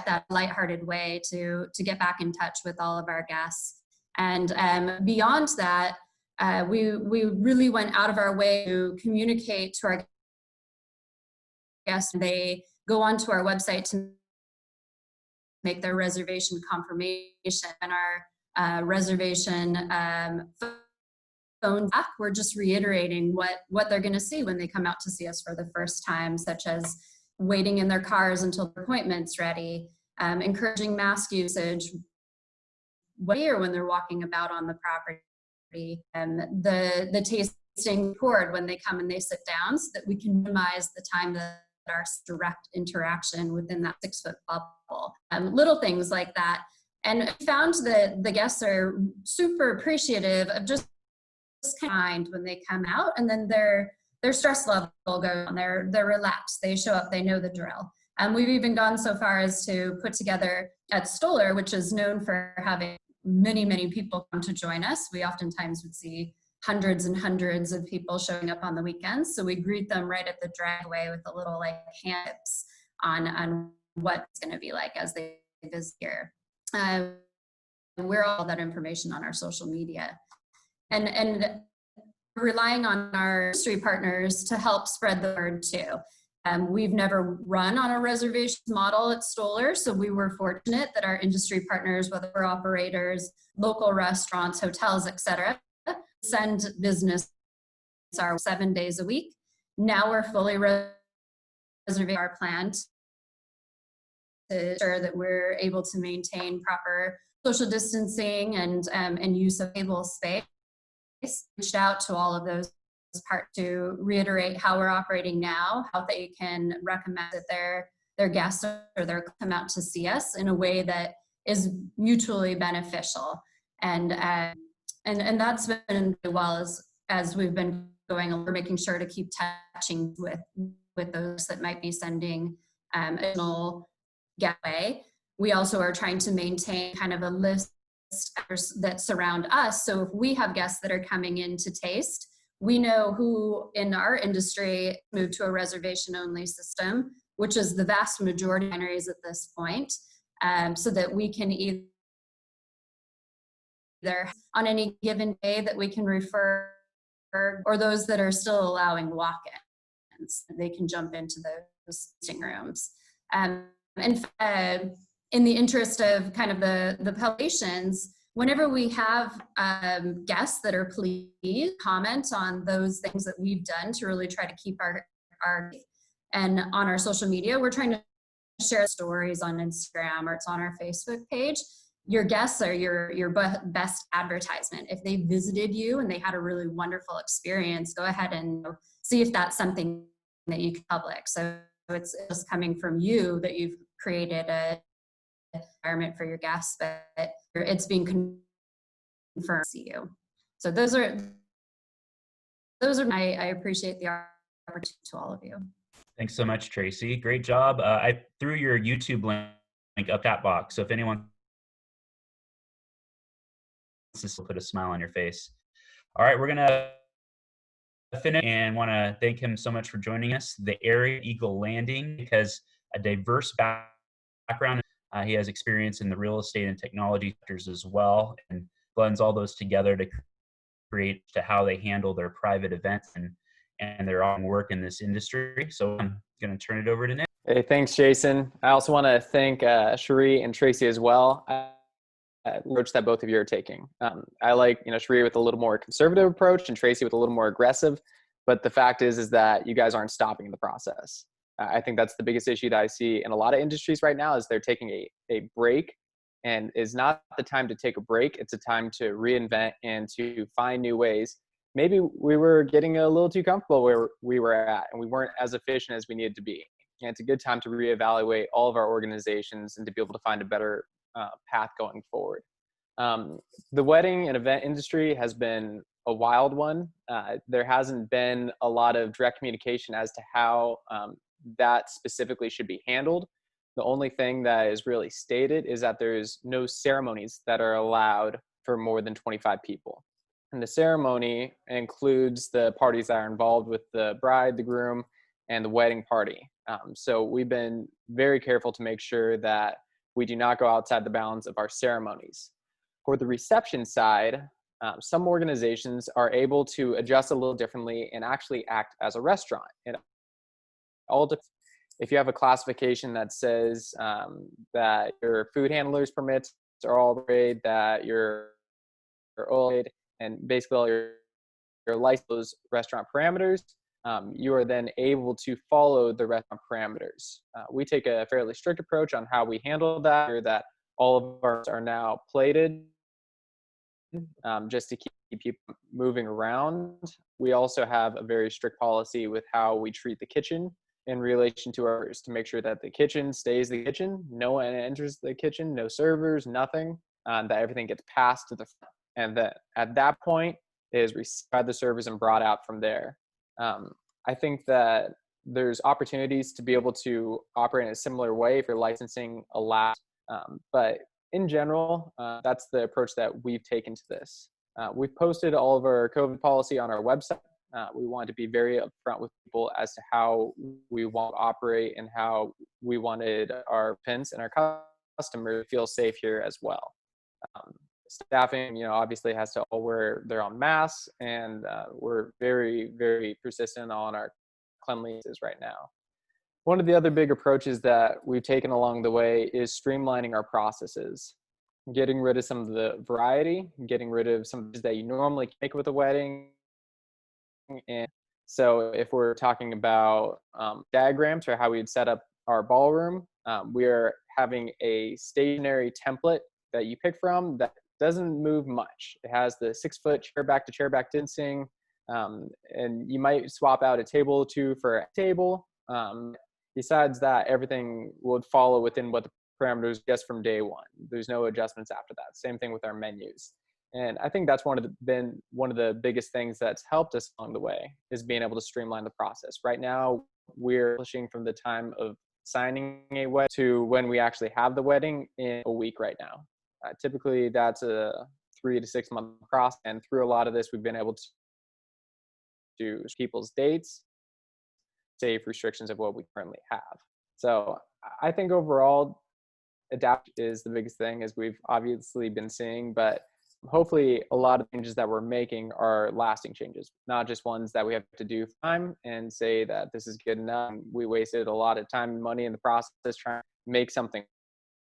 that lighthearted way to get back in touch with all of our guests. And beyond that, we really went out of our way to communicate to our guests. They go onto our website to make their reservation confirmation, and our reservation phone back. We're just reiterating what they're going to see when they come out to see us for the first time, such as waiting in their cars until the appointment's ready, encouraging mask usage when they're walking about on the property, the tasting poured when they come and they sit down, so that we can minimize the time that our direct interaction within that 6-foot bubble. Little things like that. And I found that the guests are super appreciative of just kind when they come out, and then their stress level goes on. They're relaxed. They show up. They know the drill. And we've even gone so far as to put together at Stoller, which is known for having many, many people come to join us. We oftentimes would see hundreds and hundreds of people showing up on the weekends. So we greet them right at the driveway with a little hand tips on what it's going to be like as they visit here. We're all that information on our social media. And relying on our industry partners to help spread the word too. We've never run on a reservation model at Stoller, so we were fortunate that our industry partners, whether we're operators, local restaurants, hotels, etc., send business our 7 days a week. Now we're fully reserving our plan to ensure that we're able to maintain proper social distancing and use of table space. Reached out to all of those parts to reiterate how we're operating now, how they can recommend that their guests or their come out to see us in a way that is mutually beneficial. And that's been really well as we've been going. We're making sure to keep touching with those that might be sending additional getaway. We also are trying to maintain kind of a list that surround us. So if we have guests that are coming in to taste, we know who in our industry moved to a reservation only system, which is the vast majority of wineries at this point, so that we can either on any given day that we can refer, or those that are still allowing walk-ins, they can jump into those tasting rooms. In the interest of kind of the populations, whenever we have guests that are pleased, comment on those things that we've done to really try to keep our and on our social media, we're trying to share stories on Instagram, or it's on our Facebook page. Your guests are your best advertisement. If they visited you and they had a really wonderful experience, go ahead and see if that's something that you can public. So it's just coming from you that you've created a environment for your guests, but it's being confirmed to see you. So those are I appreciate the opportunity to all of you. Thanks so much, Tracy. Great job. I threw your YouTube link up that box, so if anyone wants to put a smile on your face. All right, we're gonna finish and want to thank him so much for joining us. The area Eagle Landing, because a diverse background background. He has experience in the real estate and technology sectors as well, and blends all those together to create to how they handle their private events and their own work in this industry. So I'm going to turn it over to Nick. Hey, thanks, Jason. I also want to thank Cherie and Tracy as well. Approach that both of you are taking. I like, Cherie with a little more conservative approach and Tracy with a little more aggressive. But the fact is that you guys aren't stopping the process. I think that's the biggest issue that I see in a lot of industries right now is they're taking a break, and is not the time to take a break. It's a time to reinvent and to find new ways. Maybe we were getting a little too comfortable where we were at, and we weren't as efficient as we needed to be. And it's a good time to reevaluate all of our organizations and to be able to find a better path going forward. The wedding and event industry has been a wild one. There hasn't been a lot of direct communication as to how that specifically should be handled. The only thing that is really stated is that there's no ceremonies that are allowed for more than 25 people. And the ceremony includes the parties that are involved with the bride, the groom, and the wedding party. So we've been very careful to make sure that we do not go outside the bounds of our ceremonies. For the reception side, some organizations are able to adjust a little differently and actually act as a restaurant. It all depends. If you have a classification that says that your food handlers permits are all grade, that your ORLA and basically all your licensed restaurant parameters, you are then able to follow the restaurant parameters. We take a fairly strict approach on how we handle that all of ours are now plated just to keep people moving around. We also have a very strict policy with how we treat the kitchen in relation to ours to make sure that the kitchen stays the kitchen. No one enters the kitchen, no servers, nothing, that everything gets passed to the front. And that at that point is received by the servers and brought out from there. I think that there's opportunities to be able to operate in a similar way if your licensing allows. But in general, that's the approach that we've taken to this. We've posted all of our COVID policy on our website. We want to be very upfront with people as to how we want to operate and how we wanted our participants and our customers to feel safe here as well. Staffing, obviously has to all wear their own masks, and we're very, very persistent on our cleanliness right now. One of the other big approaches that we've taken along the way is streamlining our processes, getting rid of some of the variety, getting rid of some of that you normally make with a wedding. And so if we're talking about diagrams or how we'd set up our ballroom, we are having a stationary template that you pick from that doesn't move much. It has the 6-foot chair back to chair back distancing, and you might swap out a table or two for a table. Besides that, everything would follow within what the parameters just from day one. There's no adjustments after that. Same thing with our menus. And I think that's been one of the biggest things that's helped us along the way is being able to streamline the process. Right now, we're pushing from the time of signing a wedding to when we actually have the wedding in a week right now. Typically, that's a 3 to 6 month process. And through a lot of this, we've been able to do people's dates, safe restrictions of what we currently have. So I think overall, adapt is the biggest thing, as we've obviously been seeing, but hopefully a lot of changes that we're making are lasting changes, not just ones that we have to do time and say that this is good enough. We wasted a lot of time and money in the process trying to make something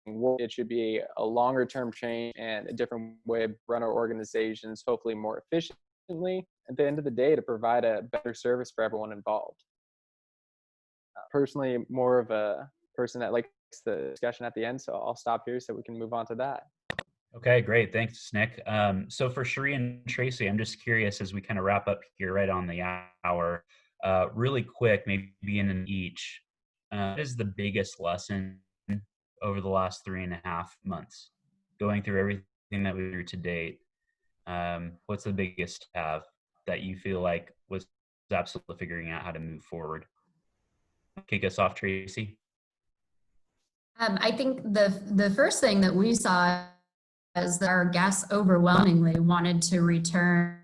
work. It should be a longer term change and a different way to run our organizations, hopefully more efficiently at the end of the day, to provide a better service for everyone involved. Personally, more of a person that likes the discussion at the end, so I'll stop here so we can move on to that. Okay, great. Thanks, Nick. So for Cherie and Tracy, I'm just curious as we kind of wrap up here right on the hour, really quick, maybe in each, what is the biggest lesson over the last 3.5 months? Going through everything that we through to date, what's the biggest have that you feel like was absolutely figuring out how to move forward? Kick us off, Tracy. I think the first thing that we saw is that our guests overwhelmingly wanted to return.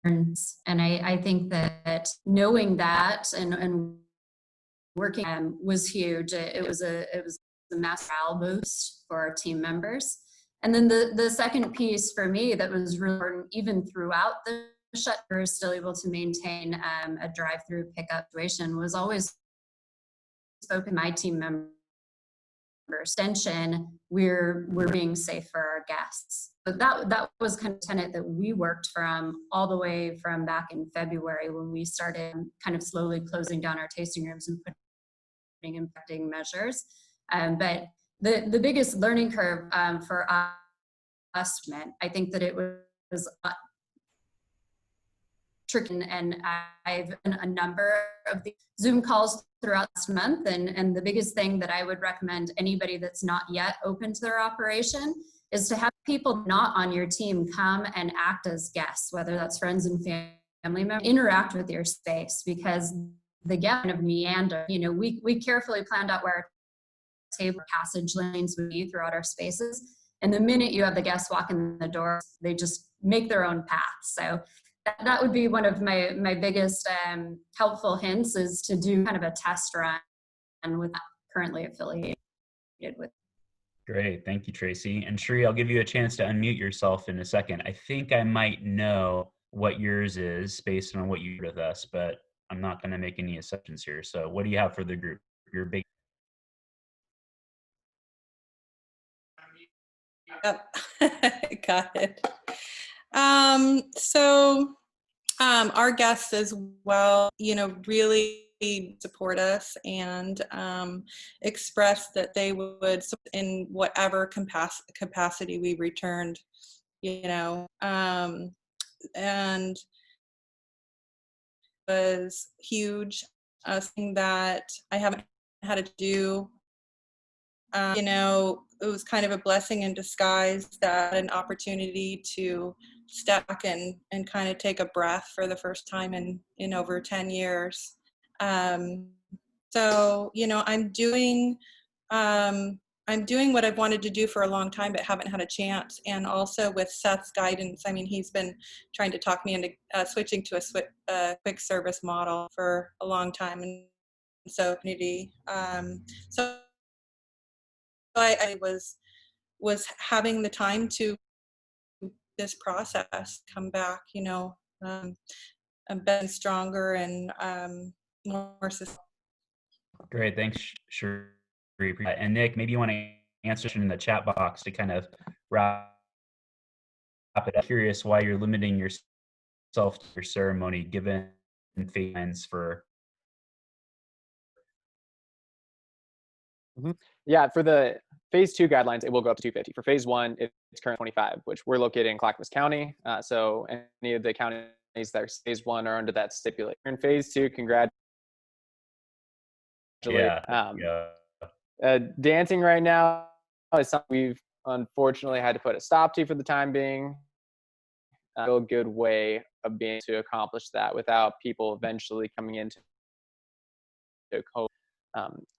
And I think that knowing that and working was huge. It was a mass morale boost for our team members. And then the second piece for me that was really important, even throughout the shut, we were still able to maintain a drive-through pickup situation, was always spoken my team member extension, we're being safe for our guests. But that was kind of a tenet that we worked from all the way from back in February when we started kind of slowly closing down our tasting rooms and putting impacting measures. But the biggest learning curve for us, I think that it was tricky, and I've done a number of the Zoom calls throughout this month, and the biggest thing that I would recommend anybody that's not yet open to their operation is to have people not on your team come and act as guests, whether that's friends and family members, interact with your space, because the guest kind of meander. You know, we carefully planned out where our table passage lanes would be throughout our spaces, and the minute you have the guests walk in the door, they just make their own path. So that would be one of my biggest helpful hints, is to do kind of a test run with currently affiliated with. Great. Thank you, Tracy. And Sheree, I'll give you a chance to unmute yourself in a second. I think I might know what yours is based on what you did with us, but I'm not going to make any assumptions here. So what do you have for the group? Your big. Yep. Got it. So our guests as well, you know, really support us and express that they would, in whatever capacity we returned, you know, and was huge. Thing that I haven't had to do. You know, it was kind of a blessing in disguise, that an opportunity to step back and kind of take a breath for the first time in over 10 years. So, you know, I'm doing what I've wanted to do for a long time, but haven't had a chance. And also with Seth's guidance, I mean, he's been trying to talk me into switching to a quick service model for a long time. And so, so I was having the time to this process come back, you know, I'm being stronger and more sustainable. Great. Thanks, Sheree. And Nick, maybe you want to answer in the chat box to kind of wrap it up. Curious why you're limiting yourself to your ceremony, given guidelines for. Yeah, for the phase 2 guidelines, it will go up to 250. For phase 1, it's currently 25, which we're located in Clackamas County. So any of the counties that are phase 1 are under that stipulation. In phase 2, congratulations. Dancing right now is something we've unfortunately had to put a stop to for the time being. A good way of being able to accomplish that without people eventually coming into COVID.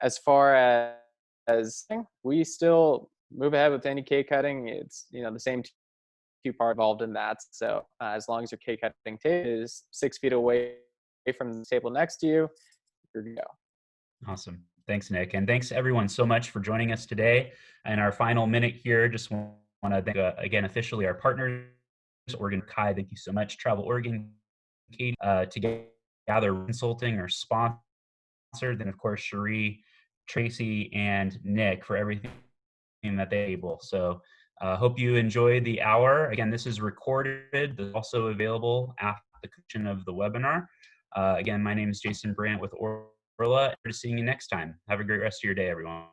As far as we still move ahead with any cake cutting, it's, you know, the same two part involved in that. So as long as your cake cutting table is 6 feet away from the table next to you, you're good to go. Awesome. Thanks, Nick. And thanks everyone so much for joining us today. In our final minute here, just want to thank again officially our partners, Oregon Kai, thank you so much. Travel Oregon, Katy, Together Consulting, our sponsor, then of course Sheree, Tracy, and Nick for everything that they're able. So hope you enjoyed the hour. Again, this is recorded. It's also available after the conclusion of the webinar. Again, my name is Jason Brandt with ORLA. Seeing you next time. Have a great rest of your day, everyone.